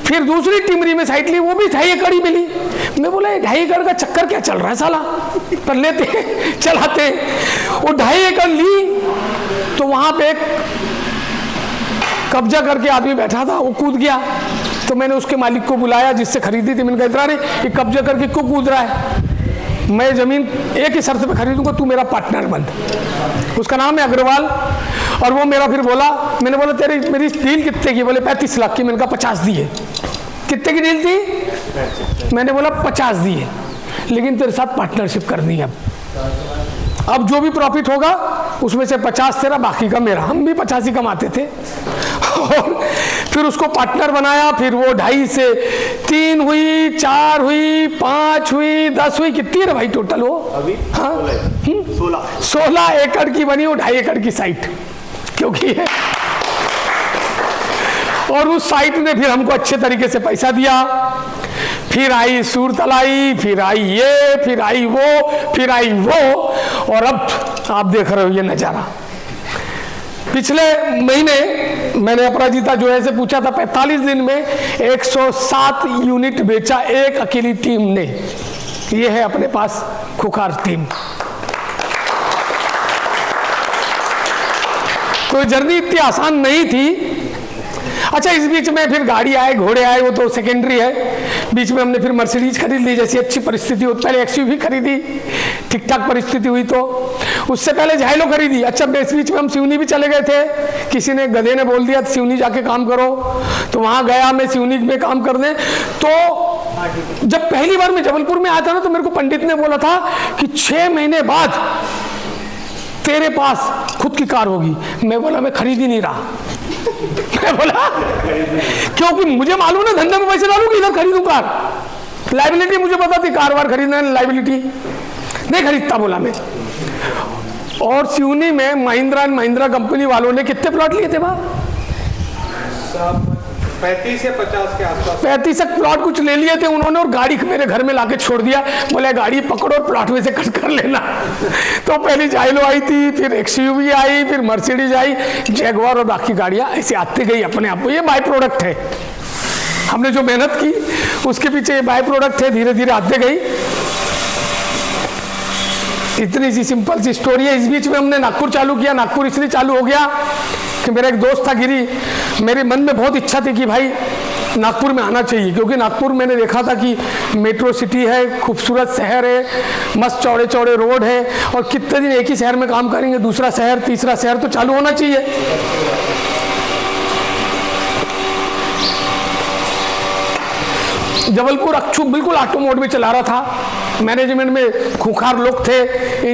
फिर दूसरी टिमरी में साइट ली, वो भी 2.5 एकड़ ही मिली। मैं बोला 2.5 एकड़ का चक्कर क्या चल रहा है साला, पर लेते चलाते। वो 2.5 एकड़ ली तो वहां पे एक कब्जा करके आदमी बैठा था, वो कूद गया। तो मैंने उसके मालिक को बुलाया जिससे खरीदी थी। मैंने कहा इतना नहीं, ये कब्जे करके क्यों कूद रहा है, मैं ज़मीन एक ही शर्त पे खरीदूंगा, तू मेरा पार्टनर बन। उसका नाम है अग्रवाल। और वो मेरा फिर बोला, मैंने बोला तेरी मेरी डील कितने की, बोले 35 लाख की। मैंने कहा 50 दिए। कितने की डील थी? मैंने बोला 50 दिए, लेकिन तेरे साथ पार्टनरशिप करनी है। अब जो भी प्रॉफिट होगा उसमें से 50 तेरा, बाकी का मेरा। हम भी 85 कमाते थे। और फिर उसको पार्टनर बनाया। फिर वो 2.5 से 3 हुई, 4 हुई, 5 हुई, 10 हुई। कितनी है भाई टोटल वो? अभी हाँ 16 एकड़ की बनी वो, 2.5 एकड़ की साइट क्योंकि है। और उस साइट ने फिर हमको अच्छे तरीके से पैसा दिया। फिर आई सूरतलाई, फिर आई ये, फिर आई वो, फिर आई वो। और अब आप देख रहे हो ये नज़ारा। पिछले महीने मैंने अपराजिता जो है से पूछा था, 45 दिन में 107 यूनिट बेचा एक अकेली टीम ने। ये है अपने पास खुखार टीम। तो जर्नी इतनी आसान नहीं थी। अच्छा, इस बीच में फिर गाड़ी आए, घोड़े आए, वो तो सेकेंडरी है। बीच में हमने फिर मर्सिडीज खरीद ली, जैसी अच्छी परिस्थिति हो। पहले एक्सयूवी खरीदी, ठीक ठाक परिस्थिति हुई तो। उससे पहले झाइलो खरीदी। अच्छा, इस बीच में हम सिवनी भी चले गए थे। किसी ने गधे ने बोल दिया सिवनी जाके काम करो, तो वहाँ गया मैं सिवनी में काम करने। तो जब पहली बार मैं जबलपुर में आया था ना, तो मेरे को पंडित ने बोला था कि 6 महीने बाद तेरे पास खुद की कार होगी। मैं बोला मैं खरीद ही नहीं रहा। मैं बोला क्योंकि मुझे मालूम है धंधे में पैसे डालूंगी, इधर खरीदूं कार। लाइबिलिटी मुझे पता थी, कार वार खरीदना है, लाइबिलिटी नहीं खरीदता बोला मैं। और सिवनी में महिंद्रा एंड महिंद्रा कंपनी वालों ने कितने प्लॉट लिए थे वहाँ? 35 या 50 के आसपास। 35 प्लॉट कुछ ले लिए थे उन्होंने, और गाड़ी मेरे घर में लाके छोड़ दिया। बोले गाड़ी पकड़ो और प्लॉट में से कट कर लेना। तो पहले जाइलो आई थी, फिर एक्सयूवी आई, फिर मर्सिडीज आई, जैगवार और बाकी गाड़ियाँ ऐसे आती गई अपने आप को। ये बाय प्रोडक्ट है, हमने जो मेहनत की उसके पीछे ये बाय प्रोडक्ट है, धीरे धीरे आते गई। इतनी सी सिंपल सी स्टोरी है। इस बीच में हमने नागपुर चालू किया। नागपुर इसलिए चालू हो गया कि मेरा एक दोस्त था गिरी, मेरे मन में बहुत इच्छा थी कि भाई नागपुर में आना चाहिए, क्योंकि नागपुर मैंने देखा था कि मेट्रो सिटी है, खूबसूरत शहर है, मस्त चौड़े चौड़े रोड है, और कितने दिन एक ही शहर में काम करेंगे, दूसरा शहर तीसरा शहर तो चालू होना चाहिए। जबलपुर अक्षु बिल्कुल ऑटो मोड में चला रहा था। मैनेजमेंट में खूंखार लोग थे,